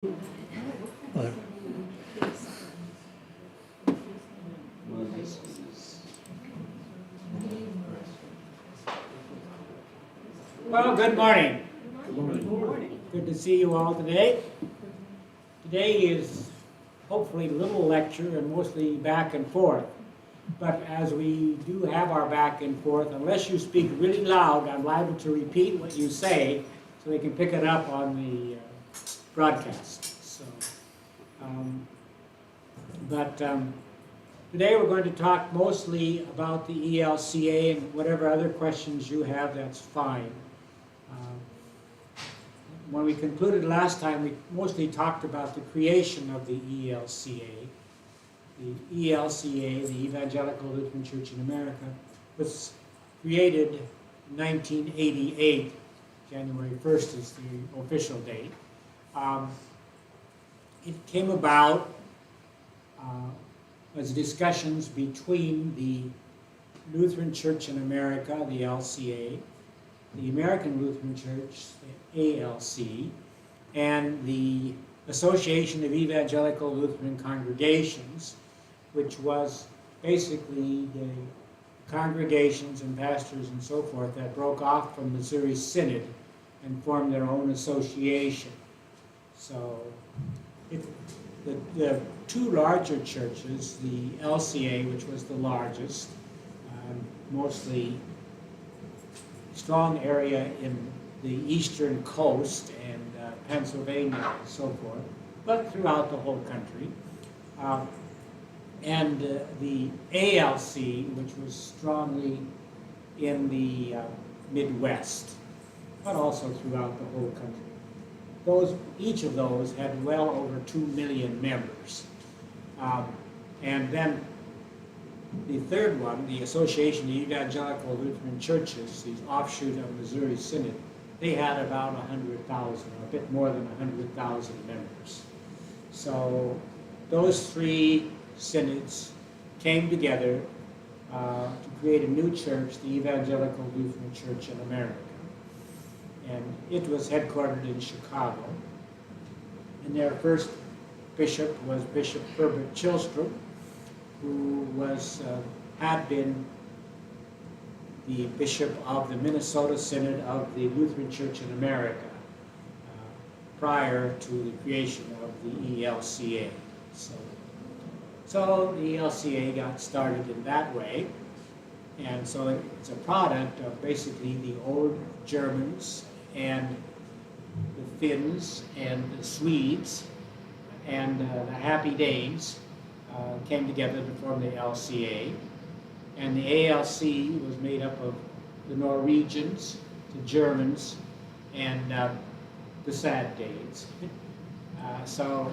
Or Well, good morning. Good morning. Good to see you all today. Today is hopefully a little lecture and mostly back and forth. But as we do have our back and forth, unless you speak really loud, I'm liable to repeat what you say so they can pick it up on the broadcast. Today we're going to talk mostly about the ELCA, and whatever other questions you have, that's fine. When we concluded last time, we mostly talked about the creation of the ELCA. The ELCA, the Evangelical Lutheran Church in America, was created in 1988. January 1st is the official date. It came about as discussions between the Lutheran Church in America, the LCA, the American Lutheran Church, the ALC, and the Association of Evangelical Lutheran Congregations, which was basically the congregations and pastors and so forth that broke off from Missouri Synod and formed their own association. So the two larger churches, the LCA, which was the largest, mostly strong area in the eastern coast and Pennsylvania and so forth, but throughout the whole country. And the ALC, which was strongly in the Midwest, but also throughout the whole country. Each of those had well over 2 million members. And then the third one, the Association of Evangelical Lutheran Churches, the offshoot of Missouri Synod, they had about 100,000, a bit more than 100,000 members. So those three synods came together to create a new church, the Evangelical Lutheran Church in America. And it was headquartered in Chicago. And their first bishop was Bishop Herbert Chilstrom, who had been the bishop of the Minnesota Synod of the Lutheran Church in America prior to the creation of the ELCA. So the ELCA got started in that way, and so it's a product of basically the old Germans and the Finns and the Swedes and the Happy Danes came together to form the LCA. And the ALC was made up of the Norwegians, the Germans, and the Sad Danes. So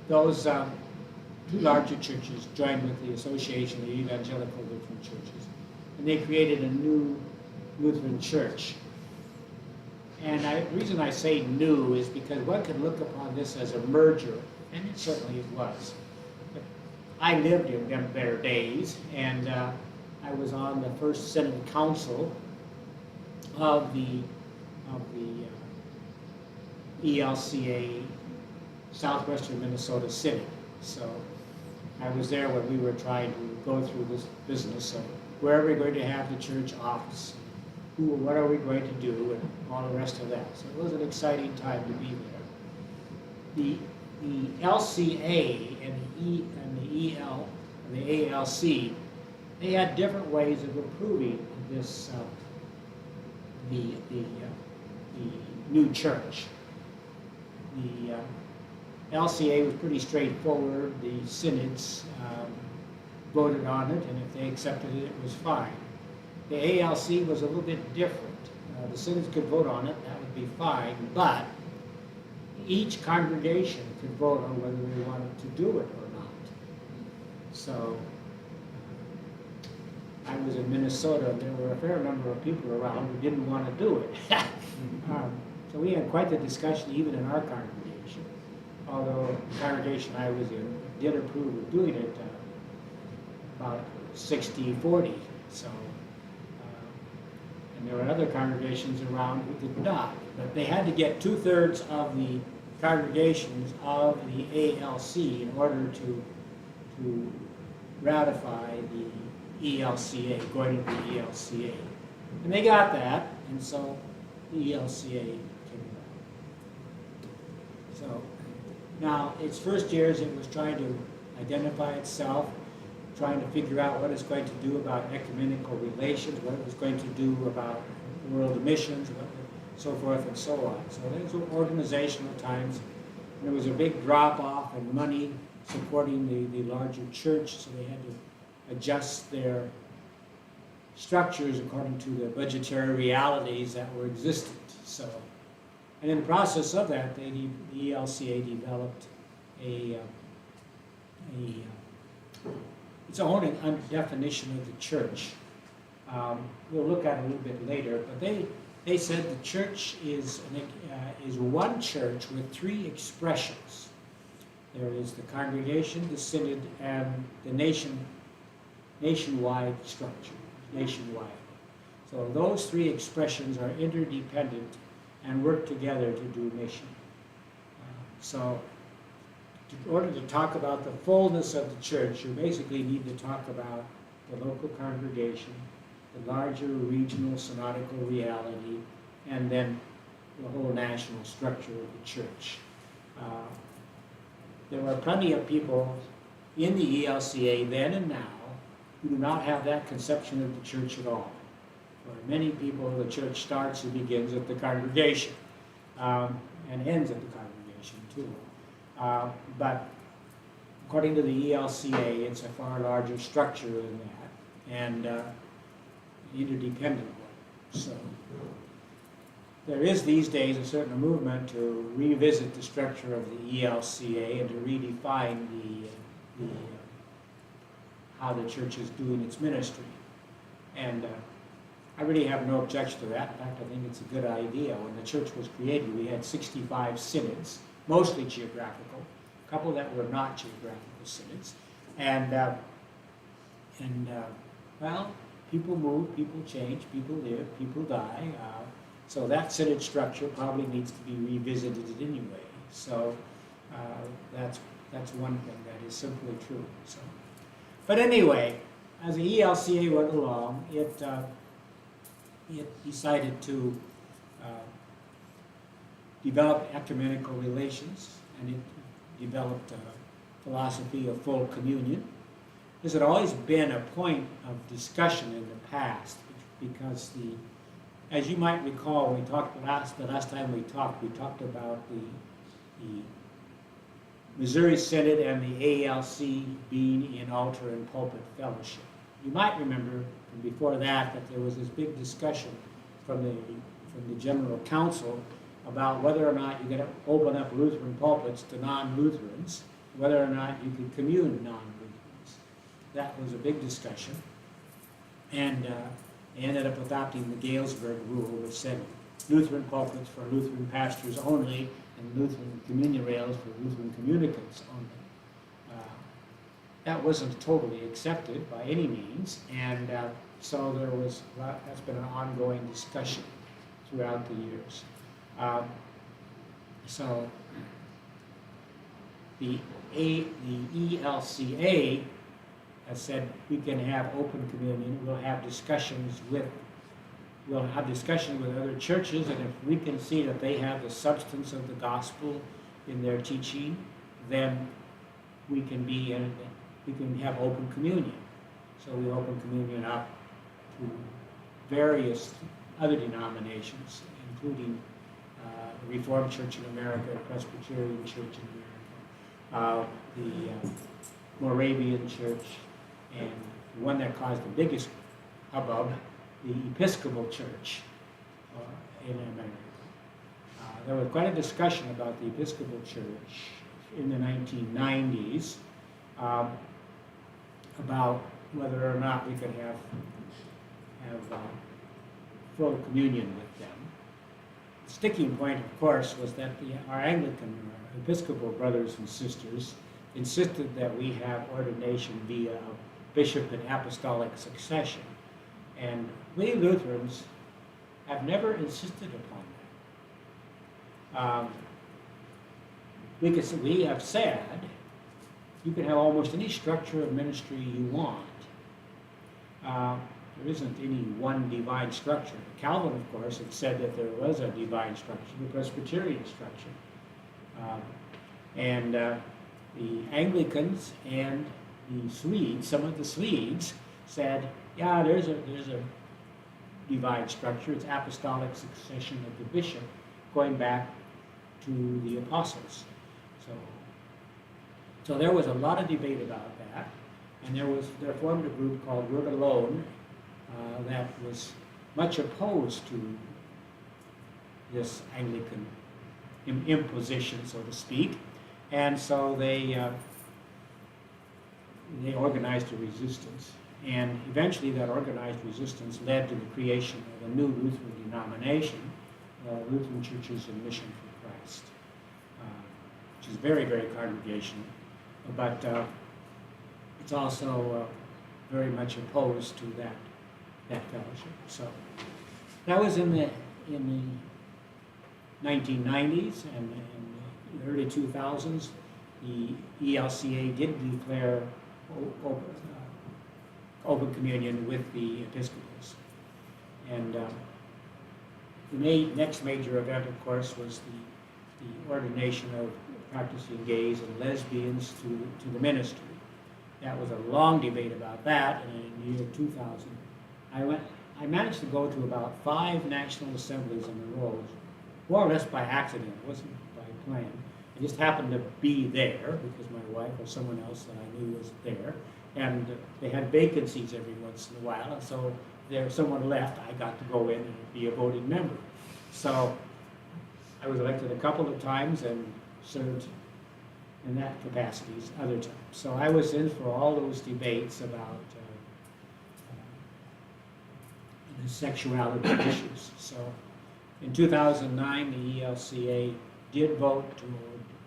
those two larger churches joined with the Association of Evangelical Lutheran Churches, and they created a new Lutheran church. And the reason I say new is because one could look upon this as a merger, and it certainly was. But I lived in them better days, and I was on the first Synod Council of the ELCA Southwestern Minnesota Synod. So I was there when we were trying to go through this business of where are we going to have the church office, what are we going to do, and all the rest of that. So it was an exciting time to be there. The LCA and the ALC, they had different ways of improving this the new church. The LCA was pretty straightforward. The synods voted on it, and if they accepted it, it was fine. The ALC was a little bit different. The synods could vote on it, that would be fine, but each congregation could vote on whether they wanted to do it or not. So I was in Minnesota, and there were a fair number of people around who didn't want to do it. So we had quite the discussion even in our congregation, although the congregation I was in did approve of doing it about 60-40. So, and there were other congregations around who did not, but they had to get 2/3 of the congregations of the ALC in order to ratify the ELCA, going to the ELCA. And they got that, and so the ELCA came about. So now, its first years, it was trying to identify itself, trying to figure out what it's going to do about ecumenical relations, what it was going to do about world missions, so forth and so on. So those were organizational times. There was a big drop-off in money supporting the larger church, so they had to adjust their structures according to the budgetary realities that were existent. So, and in the process of that, the ELCA developed its own definition of the church. We'll look at it a little bit later, but they said the church is one church with three expressions. There is the congregation, the synod, and the nationwide structure, nationwide. So those three expressions are interdependent and work together to do mission. So in order to talk about the fullness of the church, you basically need to talk about the local congregation, the larger regional synodical reality, and then the whole national structure of the church. There are plenty of people in the ELCA then and now who do not have that conception of the church at all. For many people, the church starts and begins at the congregation and ends at the congregation too. But according to the ELCA, it's a far larger structure than that, and interdependent one. So there is these days a certain movement to revisit the structure of the ELCA and to redefine how the church is doing its ministry. And I really have no objection to that. In fact, I think it's a good idea. When the church was created, we had 65 synods, mostly geographical, a couple that were not geographical synods. And well, people move, people change, people live, people die. So that synod structure probably needs to be revisited anyway. So that's one thing that is simply true. So, but anyway, as the ELCA went along, it decided to develop ecumenical relations, and it developed a philosophy of full communion. This had always been a point of discussion in the past, because as you might recall, when we talked the last time we talked about the Missouri Synod and the ALC being in altar and pulpit fellowship. You might remember from before that there was this big discussion from the General Council about whether or not you could open up Lutheran pulpits to non-Lutherans, whether or not you could commune non-Lutherans. That was a big discussion, and they ended up adopting the Galesburg rule, which said Lutheran pulpits for Lutheran pastors only, and Lutheran communion rails for Lutheran communicants only. That wasn't totally accepted by any means, and so that's been an ongoing discussion throughout the years. So the ELCA has said we can have open communion. We'll have discussions with other churches, and if we can see that they have the substance of the gospel in their teaching, then we can have open communion. So we open communion up to various other denominations, including the Reformed Church in America, the Presbyterian Church in America, the Moravian Church, and the one that caused the biggest hubbub, the Episcopal Church in America. There was quite a discussion about the Episcopal Church in the 1990s about whether or not we could have full communion with them. The sticking point, of course, was that our Anglican, our Episcopal brothers and sisters insisted that we have ordination via bishop and apostolic succession. And we Lutherans have never insisted upon that. we have said you can have almost any structure of ministry you want. There isn't any one divine structure. Calvin, of course, had said that there was a divine structure, the Presbyterian structure. And the Anglicans and the Swedes, some of the Swedes, said, yeah, there's a divine structure. It's apostolic succession of the bishop, going back to the apostles. So there was a lot of debate about that, and there formed a group called Word Alone that was much opposed to this Anglican imposition, so to speak, and so they organized a resistance, and eventually that organized resistance led to the creation of a new Lutheran denomination, Lutheran Churches in Mission for Christ, which is very, very congregational, but it's also very much opposed to that fellowship. So that was in the 1990s and in the early 2000s. The ELCA did declare open communion with the Episcopals. And the next major event, of course, was the ordination of practicing gays and lesbians to the ministry. That was a long debate about that, and in the year 2000, I managed to go to about 5 national assemblies in a row, more or less by accident. It wasn't by plan. I just happened to be there because my wife or someone else that I knew was there, and they had vacancies every once in a while, and so if someone left, I got to go in and be a voting member. So I was elected a couple of times and served in that capacities other times. So I was in for all those debates about the sexuality issues. So in 2009, the ELCA did vote to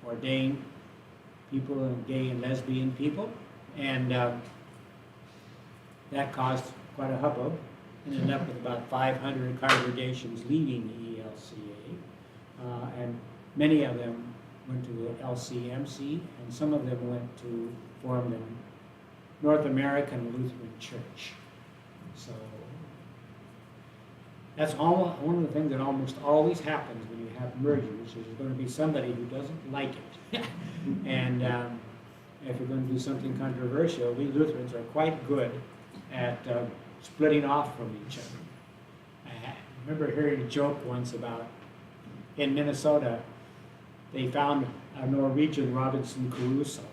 ordain people, gay and lesbian people, and that caused quite a hubbub. Ended up with about 500 congregations leaving the ELCA, and many of them went to the LCMC, and some of them went to form the North American Lutheran Church. So that's one of the things that almost always happens when you have mergers, is there's going to be somebody who doesn't like it. And if you're going to do something controversial, we Lutherans are quite good at splitting off from each other. I remember hearing a joke once about, in Minnesota, they found a Norwegian Robinson Crusoe.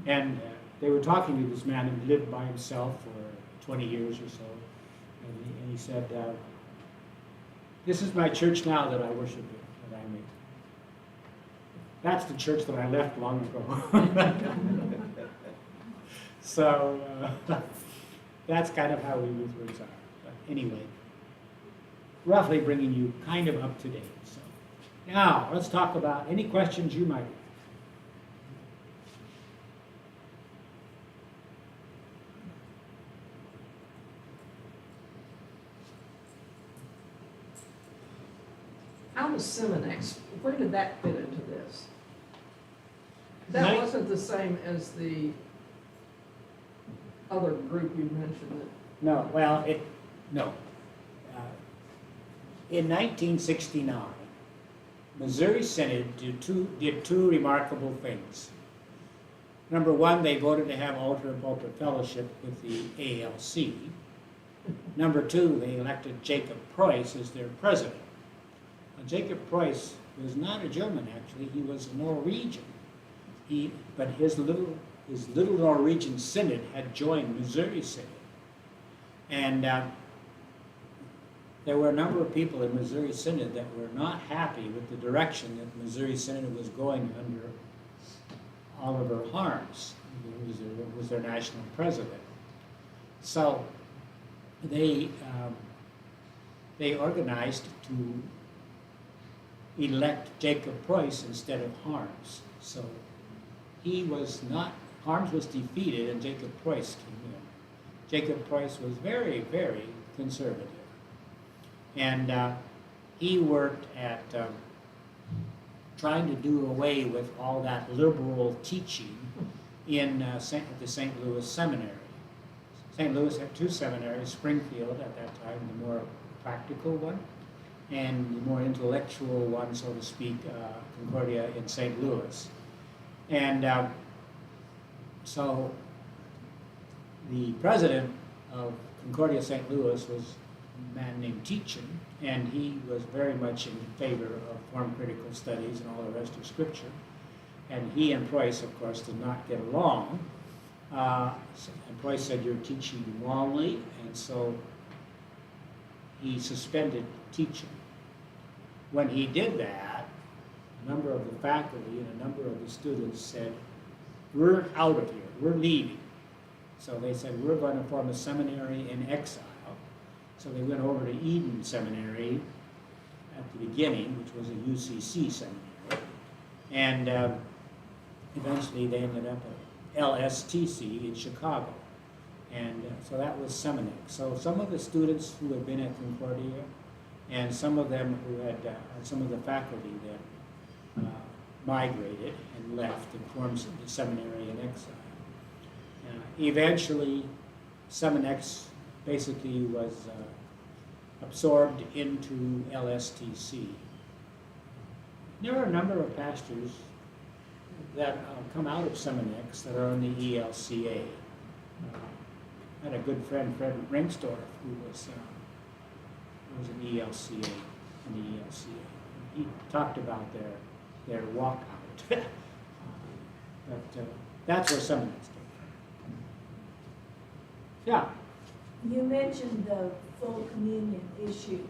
And they were talking to this man who lived by himself for 20 years or so. And he said, this is my church now that I worship in, that I make. That's the church that I left long ago. So that's kind of how we Lutherans are. But anyway, roughly bringing you kind of up to date. So now let's talk about any questions you might have. How does Seminex, where did that fit into this? That wasn't the same as the other group you mentioned. No, well, no. In 1969, Missouri Synod did two remarkable things. Number one, they voted to have altar and pulpit fellowship with the ALC. Number two, they elected Jacob Preuss as their president. Now, Jacob Preuss was not a German, actually. He was a Norwegian. But his little Norwegian synod had joined Missouri Synod. And there were a number of people in Missouri Synod that were not happy with the direction that Missouri Synod was going under Oliver Harms, who was their national president. So they organized to elect Jacob Preuss instead of Harms. So Harms was defeated and Jacob Preuss came in. Jacob Preuss was very, very conservative. And he worked at trying to do away with all that liberal teaching in the St. Louis Seminary. St. Louis had two seminaries, Springfield at that time, the more practical one, and the more intellectual one, so to speak, Concordia in St. Louis. And so the president of Concordia St. Louis was a man named Teachin, and he was very much in favor of form critical studies and all the rest of Scripture. And he and Preuss, of course, did not get along. And Preuss said, "You're teaching wrongly," and so he suspended teaching. When he did that, a number of the faculty and a number of the students said, "We're out of here, we're leaving." So they said, "We're going to form a seminary in exile." So they went over to Eden Seminary at the beginning, which was a UCC seminary. And eventually they ended up at LSTC in Chicago. And so that was Seminex. So some of the students who had been at Concordia and some of them who had, some of the faculty that migrated and left and formed the seminary in exile. Eventually, Seminex basically was absorbed into LSTC. There are a number of pastors that come out of Seminex that are on the ELCA. I had a good friend, Fred Ringstorff, who was an ELCA in the ELCA. He talked about their walkout. But that's where Seminex came from. Yeah. You mentioned the full communion issue.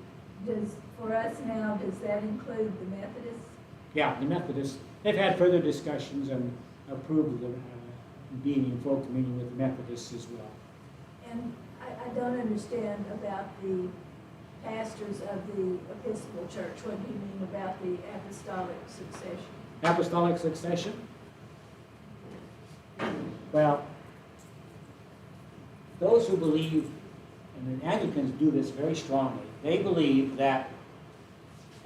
For us now, does that include the Methodists? Yeah, the Methodists, they've had further discussions and approved of being in full communion with the Methodists as well. And I don't understand about the pastors of the Episcopal Church. What do you mean about the apostolic succession? Apostolic succession? Well, those who believe, and the Anglicans do this very strongly, they believe that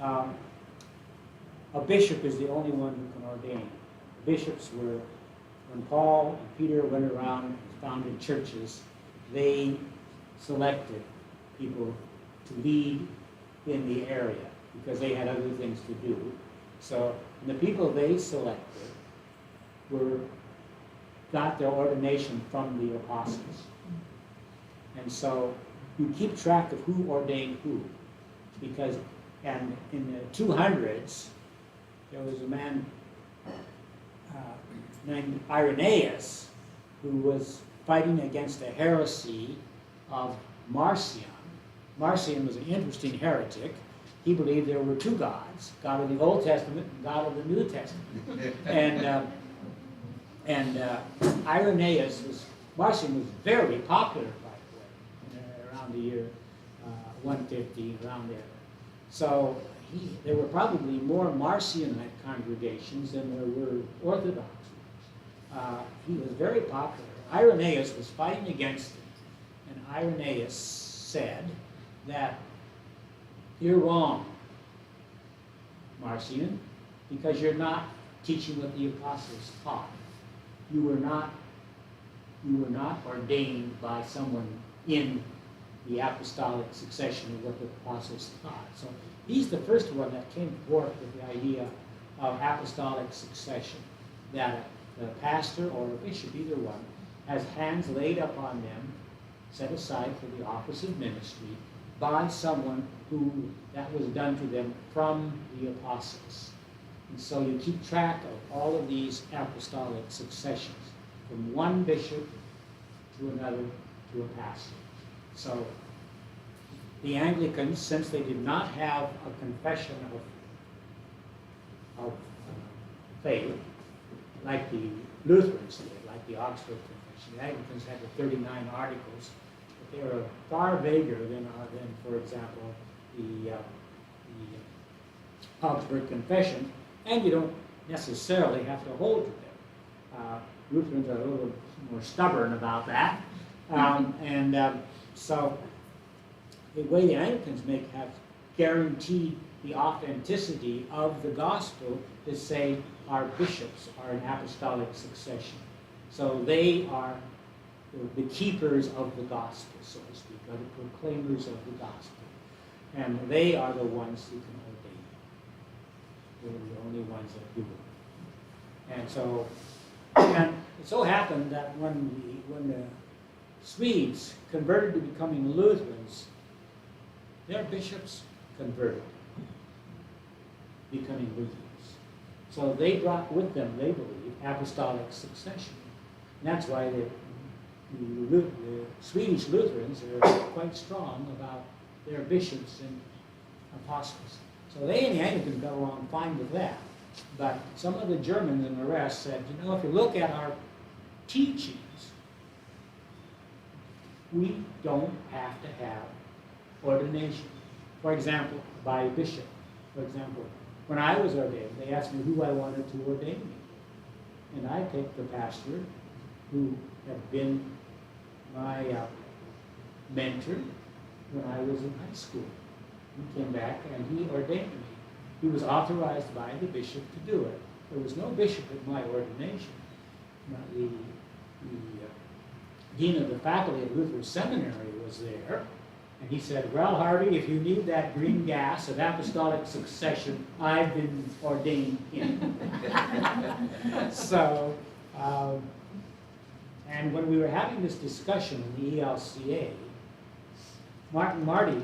a bishop is the only one who can ordain. Bishops were, when Paul and Peter went around and founded churches, they selected people to lead in the area because they had other things to do. So the people they selected got their ordination from the apostles. And so you keep track of who ordained who. Because, and in the 200s, there was a man named Irenaeus who was fighting against a heresy of Marcion. Marcion was an interesting heretic. He believed there were two gods, God of the Old Testament and God of the New Testament. and Irenaeus Marcion was very popular, by the way, around the year 150, around there. So there were probably more Marcionite congregations than there were Orthodox. He was very popular. Irenaeus was fighting against him, and Irenaeus said that you're wrong, Marcion, because you're not teaching what the apostles taught. You were not ordained by someone in the apostolic succession of what the apostles taught. So he's the first one that came forth with the idea of apostolic succession, that the pastor or a bishop, either one, has hands laid upon them, set aside for the office of ministry, by someone who that was done to them from the apostles. And so you keep track of all of these apostolic successions, from one bishop to another to a pastor. So the Anglicans, since they did not have a confession of faith, like the Lutherans did, like the Oxford Confession, the Anglicans had the 39 articles, but they were far vaguer than for example, the Augsburg Confession, and you don't necessarily have to hold to them. Lutherans are a little more stubborn about that. So the way the Anglicans have guaranteed the authenticity of the gospel to say our bishops are in apostolic succession. So they are the keepers of the gospel, so to speak, or the proclaimers of the gospel. And they are the ones who can ordain. They're the only ones that do it. And so, and it so happened that when the Swedes converted to becoming Lutherans, their bishops converted, becoming Lutherans. So they brought with them, they believe, apostolic succession. And that's why the Swedish Lutherans are quite strong about their bishops and apostles. So they and the Anglicans got along fine with that. But some of the Germans and the rest said, you know, if you look at our teachings, we don't have to have ordination. For example, by a bishop. For example, when I was ordained, they asked me who I wanted to ordain me. And I picked the pastor who had been my mentor when I was in high school. He came back and he ordained me. He was authorized by the bishop to do it. There was no bishop at my ordination. The dean of the faculty at Luther Seminary was there, and he said, well, Harvey, if you need that green gas of apostolic succession, I've been ordained in. So, and when we were having this discussion in the ELCA, Martin Marty,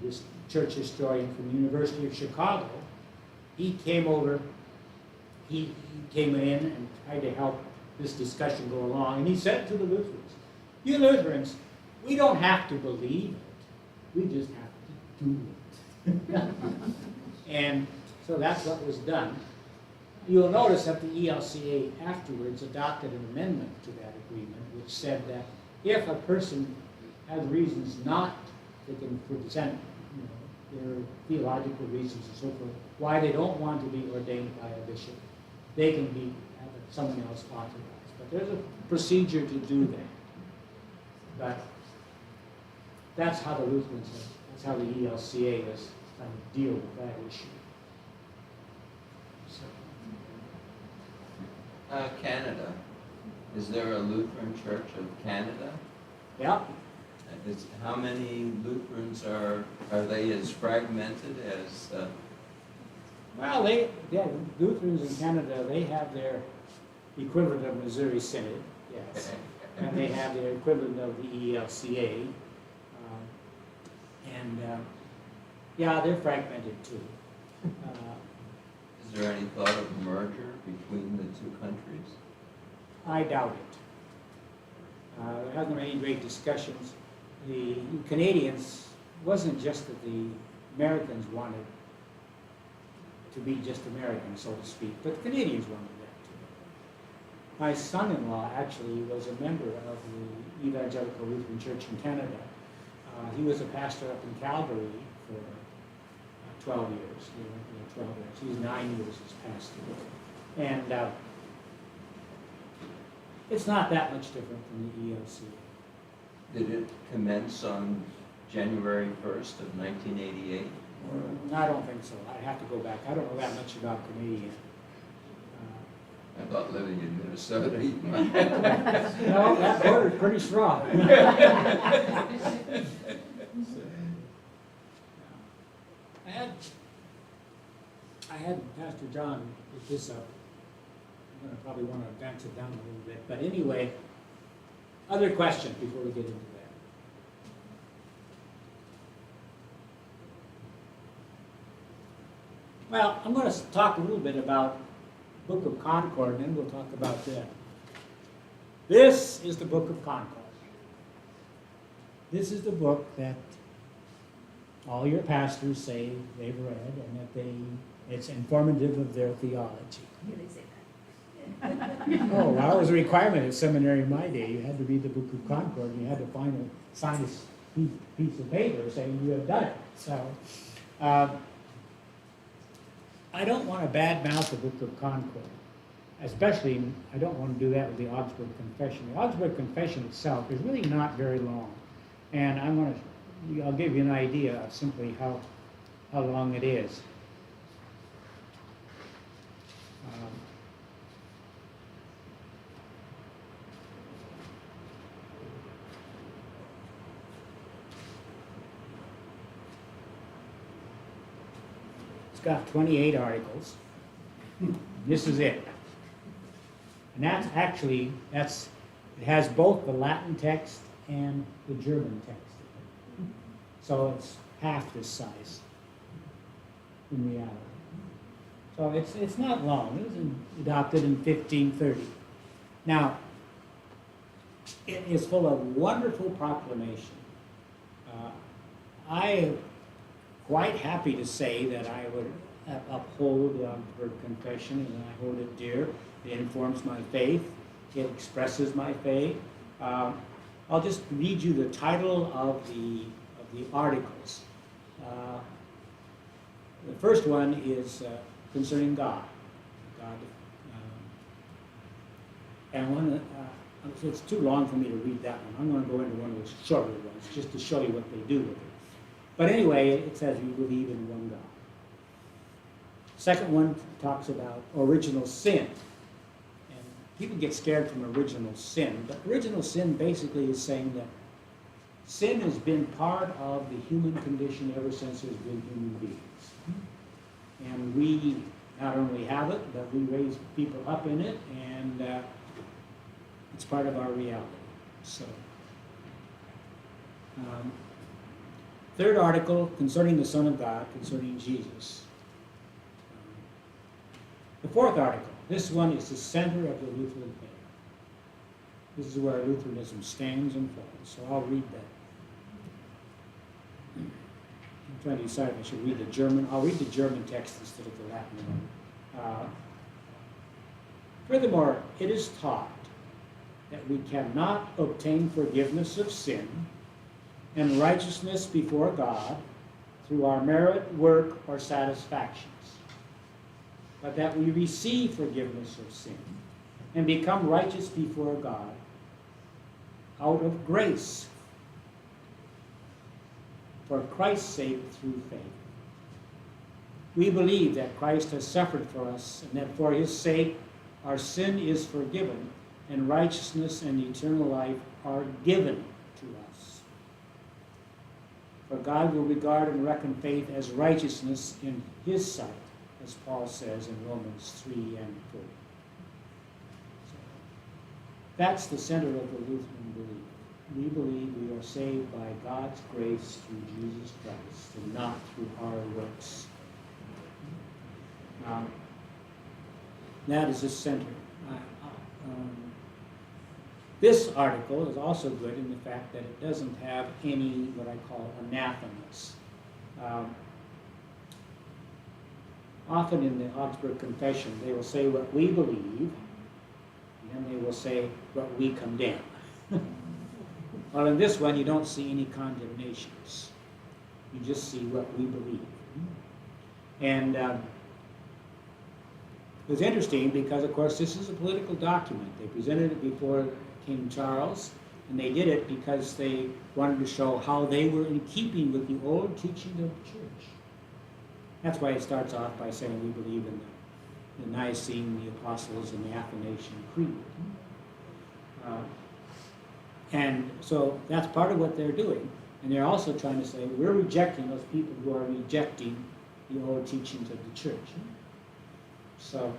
this church historian from the University of Chicago, he came over, he came in and tried to help this discussion go along, and he said to the Lutherans, you Lutherans, we don't have to believe it, we just have to do it. And so that's what was done. You'll notice that the ELCA afterwards adopted an amendment to that agreement, which said that if a person has reasons not, they can present their theological reasons and so forth, why they don't want to be ordained by a bishop, they can be have someone else authorized. But there's a procedure to do that. But that's how the Lutherans, that's how the ELCA is trying to deal with that issue. So. Canada. Is there a Lutheran Church of Canada? Yeah. How many Lutherans are they as fragmented as? Well, Lutherans in Canada, they have their equivalent of Missouri Synod, yes, and they have their equivalent of the ELCA, yeah, they're fragmented too. Is there any thought of merger between the two countries? I doubt it. There hasn't been any great discussions. The Canadians, it wasn't just that the Americans wanted to be just Americans, so to speak, but the Canadians wanted that too. My son-in-law actually was a member of the Evangelical Lutheran Church in Canada. He was a pastor up in Calgary for 12 years. He went there 12 years. He's 9 years as pastor. And it's not that much different from the ELC. Did it commence on January 1st of 1988? I don't think so. I have to go back. I don't know that much about Canadian. I thought living in Minnesota. No, that border's pretty strong. I had Pastor John put this up. I'm going to probably want to advance it down a little bit. But anyway, other questions before we get into that? Well, I'm going to talk a little bit about Book of Concord, and then we'll talk about that. This is the Book of Concord. This is the book that all your pastors say they've read, and that it's informative of their theology. Yeah, they say that. Oh, well, it was a requirement at seminary in my day. You had to read the Book of Concord, and you had to sign a piece of paper saying you had done it. So, I don't want to badmouth the Book of Concord. Especially, I don't want to do that with the Augsburg Confession. The Augsburg Confession itself is really not very long. And I'll give you an idea of simply how how long it is. It's got 28 articles. This is it. And that's actually, it has both the Latin text and the German text. So it's half this size in reality. So it's not long. It was adopted in 1530. Now, it is full of wonderful proclamation. I am quite happy to say that I would uphold the Augsburg Confession, and I hold it dear. It informs my faith. It expresses my faith. I'll just read you the title of the articles. The first one is concerning God. And it's too long for me to read that one. I'm going to go into one of those shorter ones just to show you what they do with it. But anyway, it says we believe in one God. Second one talks about original sin. And people get scared from original sin, but original sin basically is saying that sin has been part of the human condition ever since there's been human beings. And we not only have it, but we raise people up in it, and it's part of our reality. So, third article concerning the Son of God, concerning Jesus. The fourth article, this one is the center of the Lutheran faith. This is where Lutheranism stands and falls, so I'll read that. I'm trying to decide if I should read the German. I'll read the German text instead of the Latin one. Furthermore, it is taught that we cannot obtain forgiveness of sin and righteousness before God through our merit, work, or satisfactions, but that we receive forgiveness of sin and become righteous before God out of grace for Christ's sake through faith. We believe that Christ has suffered for us, and that for his sake our sin is forgiven, and righteousness and eternal life are given to us. For God will regard and reckon faith as righteousness in his sight, as Paul says in Romans 3 and 4. So, that's the center of the Lutheran belief. We believe we are saved by God's grace through Jesus Christ, and not through our works. That is the center. This article is also good in the fact that it doesn't have any what I call anathemas. Often in the Augsburg Confession, they will say what we believe, and then they will say what we condemn. Well, in this one, you don't see any condemnations. You just see what we believe. And it was interesting because, of course, this is a political document. They presented it before King Charles, and they did it because they wanted to show how they were in keeping with the old teaching of the church. That's why it starts off by saying we believe in the Nicene, the Apostles, and the Athanasian Creed. And so that's part of what they're doing. And they're also trying to say we're rejecting those people who are rejecting the old teachings of the church. So,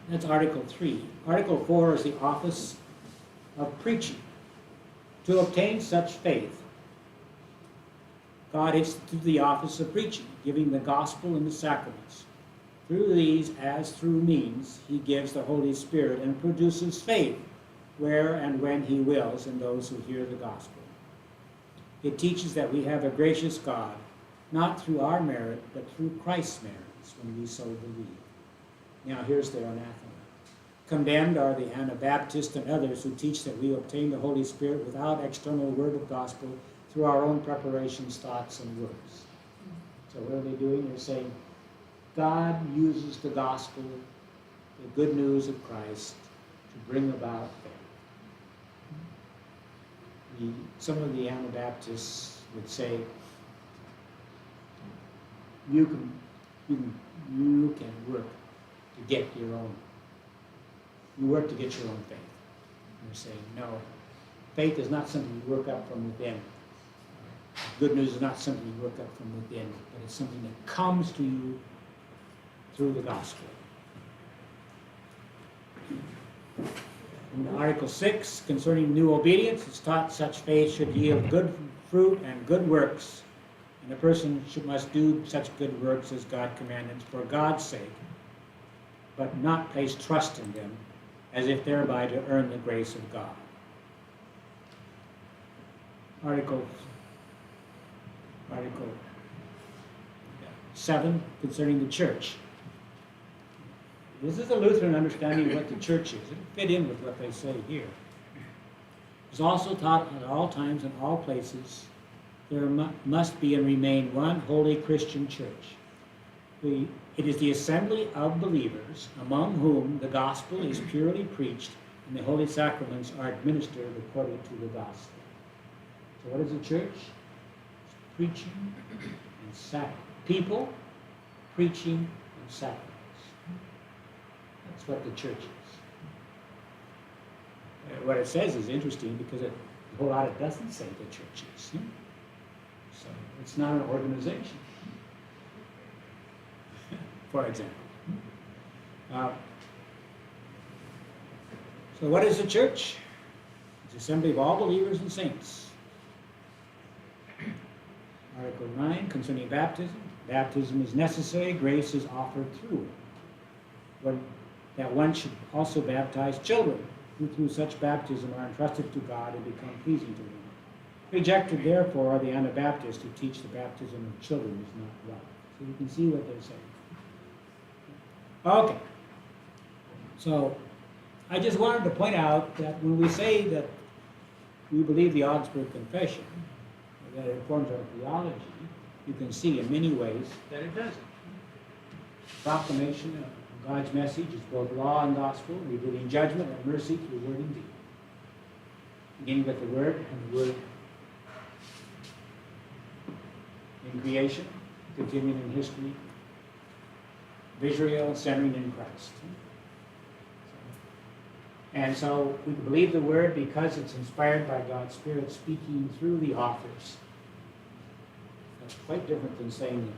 that's Article 3. Article 4 is the office of preaching. To obtain such faith, God instituted the office of preaching, giving the gospel and the sacraments. Through these, as through means, he gives the Holy Spirit and produces faith where and when he wills in those who hear the gospel. It teaches that we have a gracious God, not through our merit, but through Christ's merits when we so believe. Now here's their anathema. Condemned are the Anabaptists and others who teach that we obtain the Holy Spirit without external word of gospel through our own preparations, thoughts, and words. So what are they doing? They're saying God uses the gospel, the good news of Christ, to bring about faith. some of the Anabaptists would say, you can work to get your own. You work to get your own faith. And they're saying, no, faith is not something you work up from within. Good news is not something you work up from within, but it's something that comes to you through the gospel. In Article 6, concerning new obedience, it's taught such faith should yield good fruit and good works, and a person must do such good works as God commanded for God's sake, but not place trust in them, as if thereby to earn the grace of God. Article 7, concerning the church. This is a Lutheran understanding of what the church is. It'll fit in with what they say here. It's also taught at all times and all places there must be and remain one holy Christian church. It is the assembly of believers among whom the gospel is purely preached and the holy sacraments are administered according to the gospel. So what is a church? It's preaching and sacrament. People, preaching, and sacraments. That's what the church is. What it says is interesting because a whole lot it doesn't say the church is. So it's not an organization, for example. So what is the church? It's the assembly of all believers and saints. Article 9, concerning baptism. Baptism is necessary, grace is offered through it. That one should also baptize children, who through such baptism are entrusted to God and become pleasing to Him. Rejected, therefore, are the Anabaptists who teach the baptism of children is not right. So you can see what they're saying. Okay. So I just wanted to point out that when we say that we believe the Augsburg Confession, that it informs our theology, you can see in many ways that it doesn't. Proclamation of God's message is both law and gospel, revealing judgment and mercy through word and deed. Beginning with the word and the word in creation, continuing in history, of Israel, centering in Christ. And so we believe the word because it's inspired by God's Spirit speaking through the authors. That's quite different than saying that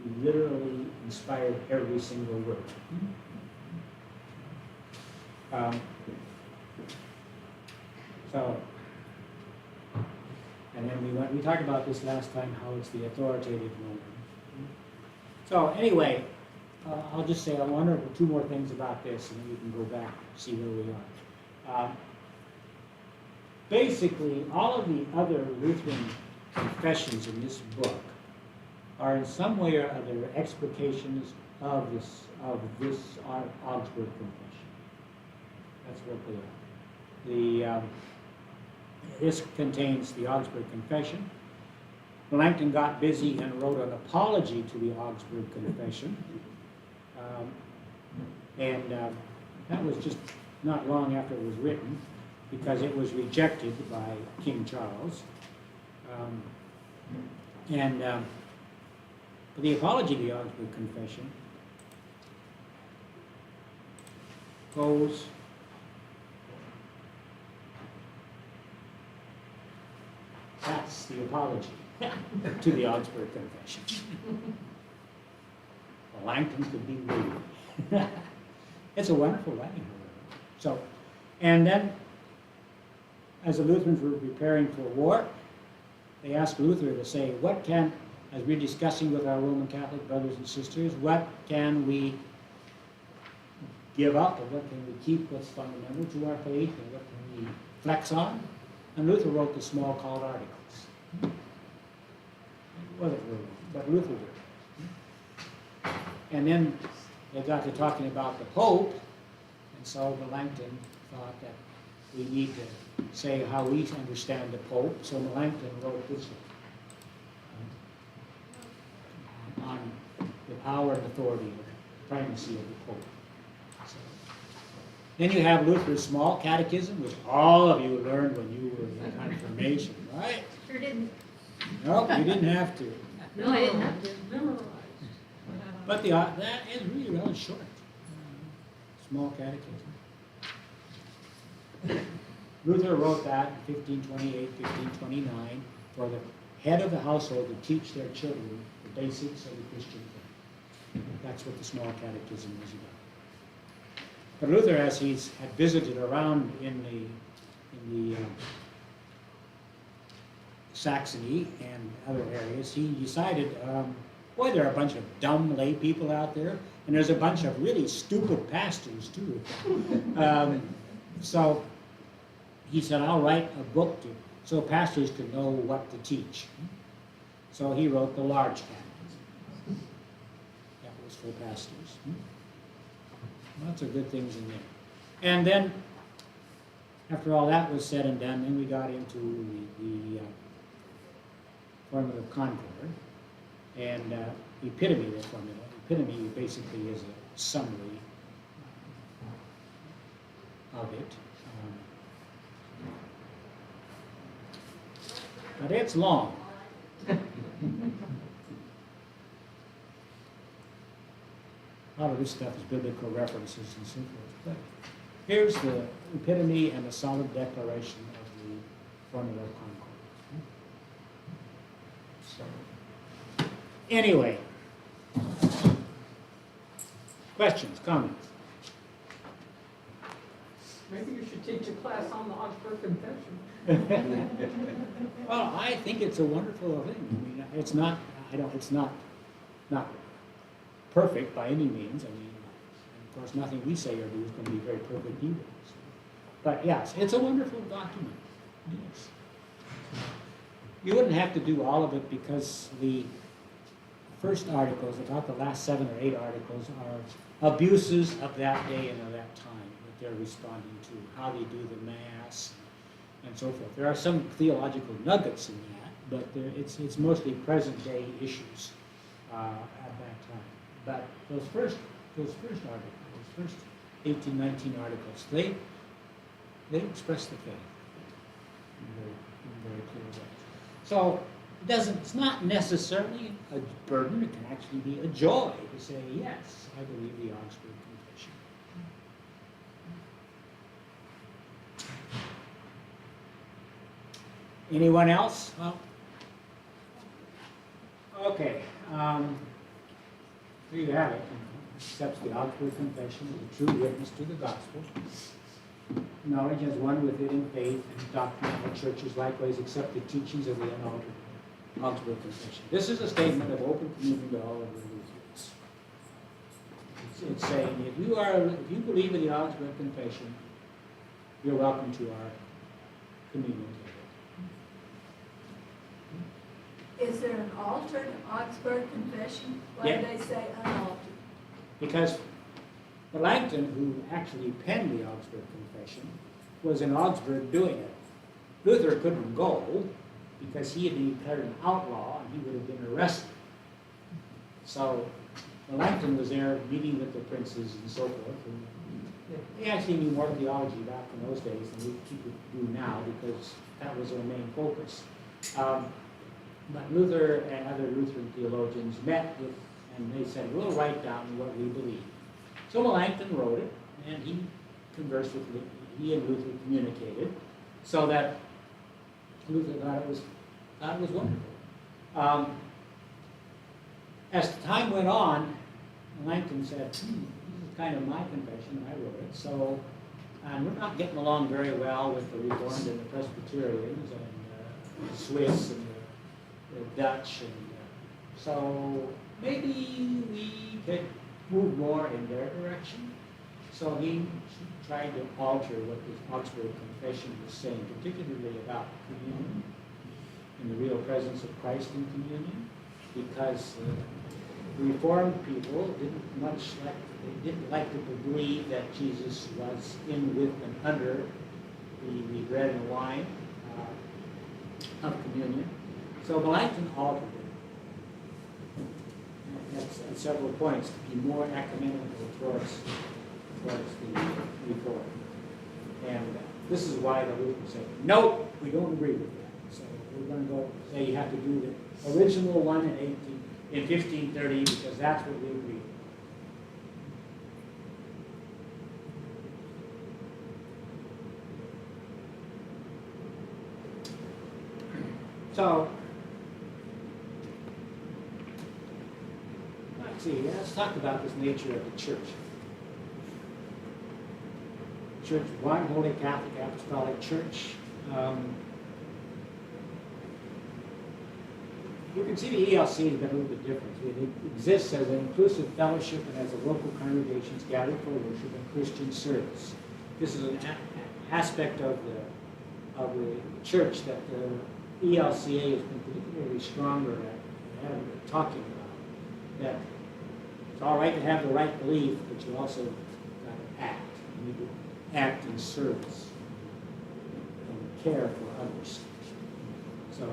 He literally inspired every single word. And then we talked about this last time, how it's the authoritative one. So anyway, I'll just say one or two more things about this, and then we can go back and see where we are. Basically, all of the other Lutheran confessions in this book are in some way or other explications of this Augsburg Confession. That's what they are. This contains the Augsburg Confession. Melanchthon got busy and wrote an apology to the Augsburg Confession. That was just not long after it was written, because it was rejected by King Charles. The apology to the Augsburg Confession goes that's the apology to the Augsburg Confession. Melanchthon could be rude. It's a wonderful writing. So, and then, as the Lutherans were preparing for war, they asked Luther to say, as we're discussing with our Roman Catholic brothers and sisters, what can we give up, or what can we keep what's fundamental to our faith, and what can we flex on? And Luther wrote the small called Articles. It wasn't really, but Luther did. And then they got to talking about the Pope, and so Melanchthon thought that we need to say how we understand the Pope, so Melanchthon wrote this on the power and authority, the primacy of the Pope. So, Then you have Luther's small catechism, which all of you learned when you were in confirmation, right? Sure didn't. Nope, you didn't have to. No, I didn't have to. Memorize. But that is really rather short. Small catechism. Luther wrote that in 1528, 1529 for the head of the household to teach their children the basics of the Christian faith. That's what the small catechism was about. But Luther, as he's had visited around in the Saxony and other areas, he decided, boy, there are a bunch of dumb lay people out there, and there's a bunch of really stupid pastors too. So he said, I'll write a book so pastors can know what to teach. So he wrote the large catechism. That was for pastors. Lots of good things in there. And then, after all that was said and done, then we got into the formula of concord and the epitome of the formula. Epitome basically is a summary of it. But it's long. A lot of this stuff is biblical references and so forth. But here's the epitome and a solid declaration of the formula of concord. So, anyway, questions, comments? Maybe you should teach a class on the Augsburg Confession. Well, I think it's a wonderful thing. I mean, it's not perfect by any means. I mean, of course, nothing we say or do is going to be very perfect either. So. But yes, it's a wonderful document. Yes. You wouldn't have to do all of it because the first articles, about the last 7 or 8 articles, are abuses of that day and of that time that they're responding to, how they do the Mass, and so forth. There are some theological nuggets in that, but it's mostly present day issues at that time. But those first articles, those first 18, 19 articles, they express the faith in very clear ways. So it's not necessarily a burden. It can actually be a joy to say, yes, I believe the Augsburg Confession. Anyone else? Well, okay. There you have it. Accepts the Augsburg Confession as a true witness to the gospel. Knowledge as one with it in faith and doctrine of the churches likewise accept the teachings of the unaltered Augsburg Confession. This is a statement of open communion to all of the Lutherans. It's saying if you believe in the Augsburg Confession, you're welcome to our communion table. Is there an altered Augsburg Confession? Why do they say unaltered? Because Melanchthon, who actually penned the Augsburg Confession, was in Augsburg doing it. Luther couldn't go because he had been declared an outlaw and he would have been arrested. So Melanchthon was there meeting with the princes and so forth. And they actually knew more theology back in those days than people do now because that was their main focus. But Luther and other Lutheran theologians met with, and they said, we'll write down what we believe. So Melanchthon wrote it, and he conversed with Luther. He and Luther communicated, so that Luther thought it was wonderful. As time went on, Melanchthon said, this is kind of my confession, I wrote it, so, and we're not getting along very well with the Reformed and the Presbyterians and the Swiss and the Dutch, and so maybe we could move more in their direction. So he tried to alter what the Augsburg Confession was saying, particularly about communion and the real presence of Christ in communion, because Reformed people didn't like to believe that Jesus was in, with, and under the bread and wine of communion. So Melanchthon altered it at several points to be more ecumenical towards was the Reform. And this is why the Lutherans say, no, we don't agree with that. So we're going to go say you have to do the original one in 1530 because that's what we agree with. So, let's talk about this nature of the church. Church, one Holy Catholic Apostolic Church. You can see the ELC has been a little bit different. It exists as an inclusive fellowship and as a local congregations gathered for worship and Christian service. This is an aspect of the church that the ELCA has been particularly stronger at talking about. That it's all right to have the right belief, but you also got to act. You need to act in service and care for others. So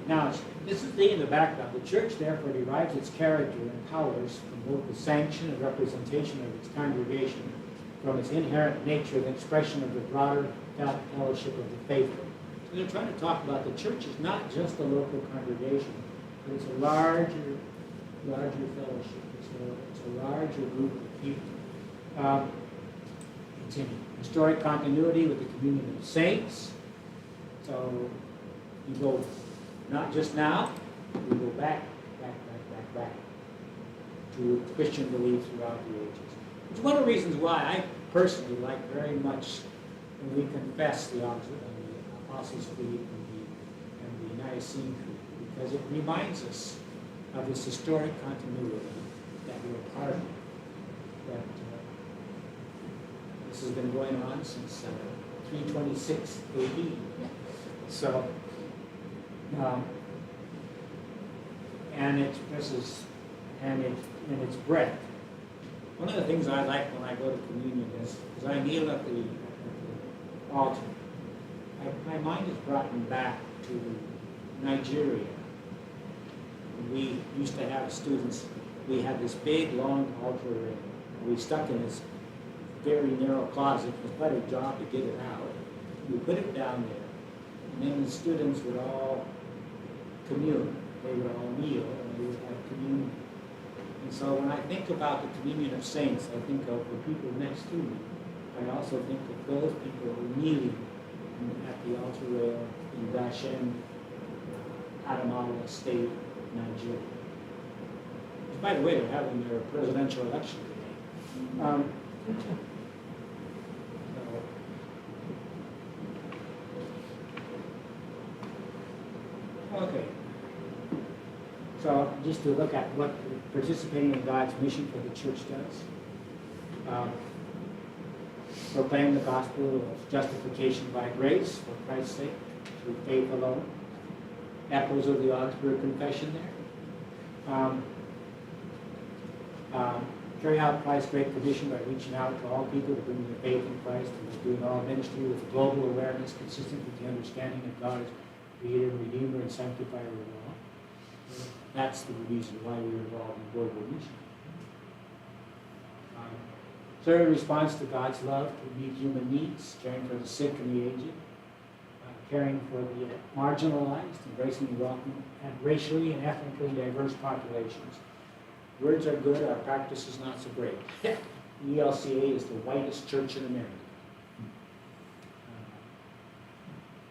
now, this is in the background. The church, therefore, derives its character and powers from both the sanction and representation of its congregation, from its inherent nature and expression of the broader fellowship of the faithful. So they're trying to talk about the church is not just a local congregation, but it's a larger fellowship. It's a larger group of people. It's in historic continuity with the communion of saints. So you go not just now, you go back to Christian belief throughout the ages. It's one of the reasons why I personally like very much when we confess the Apostles' Creed and the Nicene Creed, because it reminds us of this historic continuity that we're part of. That this has been going on since 326 AD. So, and it expresses and its breadth. One of the things I like when I go to communion is I kneel at the altar. My mind is brought me back to Nigeria. We used to have students, we had this big, long altar ring. We stuck in this very narrow closet. It was quite a job to get it out. We put it down there, and then the students would all commune. They would all kneel, and they would have communion. And so when I think about the communion of saints, I think of the people next to me. I also think of those people who are kneeling at the altar rail in Dashen, Adamawa State, Nigeria. By the way, they're having their presidential election today. Okay. So just to look at what participating in God's mission for the church does. Proclaim the gospel of justification by grace for Christ's sake, through faith alone. Echoes of the Augsburg Confession there. Carry out Christ's Great Commission by reaching out to all people to bring their faith in Christ and doing all ministry with global awareness consistent with the understanding of God as Creator, Redeemer, and Sanctifier of all. That's the reason why we're involved in global mission. Third, response to God's love to meet human needs, caring for the sick and the aged, caring for the marginalized, embracing and welcoming and racially and ethnically diverse populations. Words are good, our practice is not so great. The ELCA is the whitest church in America.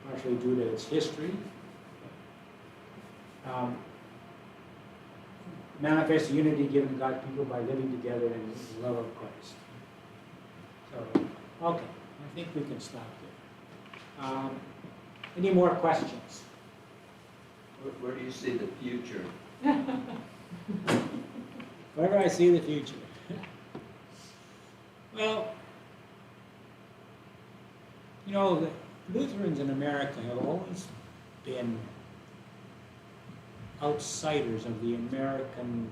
Partially due to its history. Manifest the unity given to God's people by living together in the love of Christ. So, okay, I think we can stop there. Any more questions? Where do you see the future? Where do I see the future? Well, you know, the Lutherans in America have always been outsiders of the American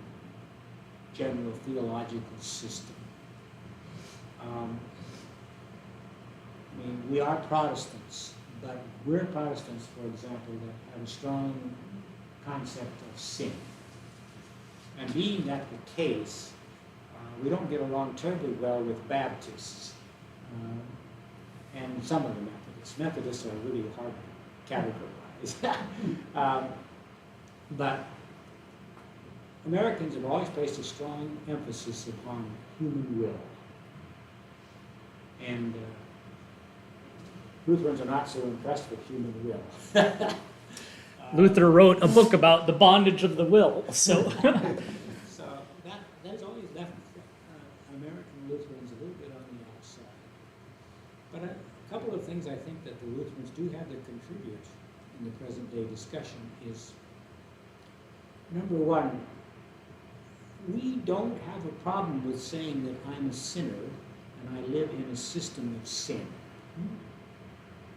general theological system. I mean, we are Protestants, but we're Protestants, for example, that have a strong concept of sin. And being that the case, we don't get along terribly well with Baptists and some of the Methodists. Methodists are really hard to categorize. But Americans have always placed a strong emphasis upon human will. And Lutherans are not so impressed with human will. Luther wrote a book about the bondage of the will, so. So that's always left American Lutherans a little bit on the outside. But a couple of things I think that the Lutherans do have to contribute in the present day discussion is, number one, we don't have a problem with saying that I'm a sinner and I live in a system of sin.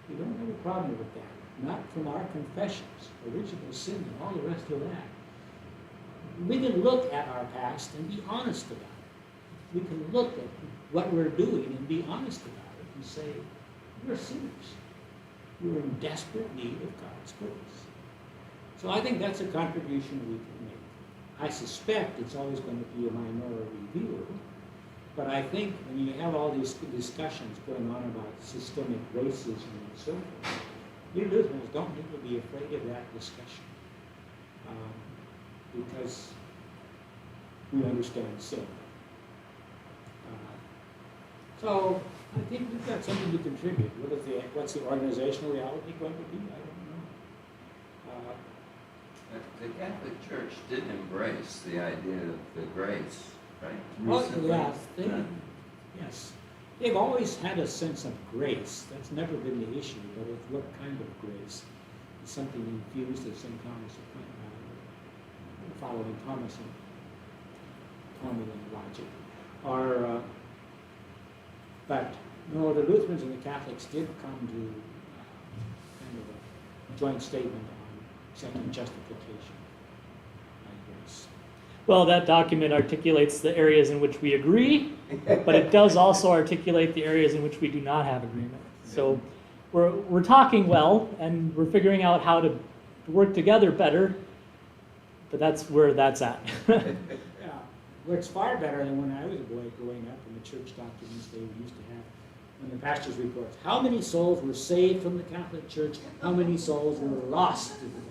We don't have a problem with that. Not from our confessions, original sin and all the rest of that. We can look at our past and be honest about it. We can look at what we're doing and be honest about it and say, we're sinners. We're in desperate need of God's grace. So I think that's a contribution we can make. I suspect it's always going to be a minority view, but I think when you have all these discussions going on about systemic racism and so forth, we Lutherans don't need to be afraid of that discussion because we understand sin. So I think we've got something to contribute. What's the organizational reality going to be? I don't know. The Catholic Church did embrace the idea of the grace, right? Well, Recently. yeah, yes. They've always had a sense of grace. That's never been the issue, but what kind of grace? Is something infused at St. Thomas following Thomasan logic. But no, the Lutherans and the Catholics did come to kind of a joint statement on sanctity justification by grace. Well, that document articulates the areas in which we agree, but it does also articulate the areas in which we do not have agreement. So we're talking well, and we're figuring out how to work together better, but that's where that's at. Yeah, well, it's far better than when I was a boy growing up in the church documents they used to have in the pastor's reports. How many souls were saved from the Catholic Church? How many souls were lost to the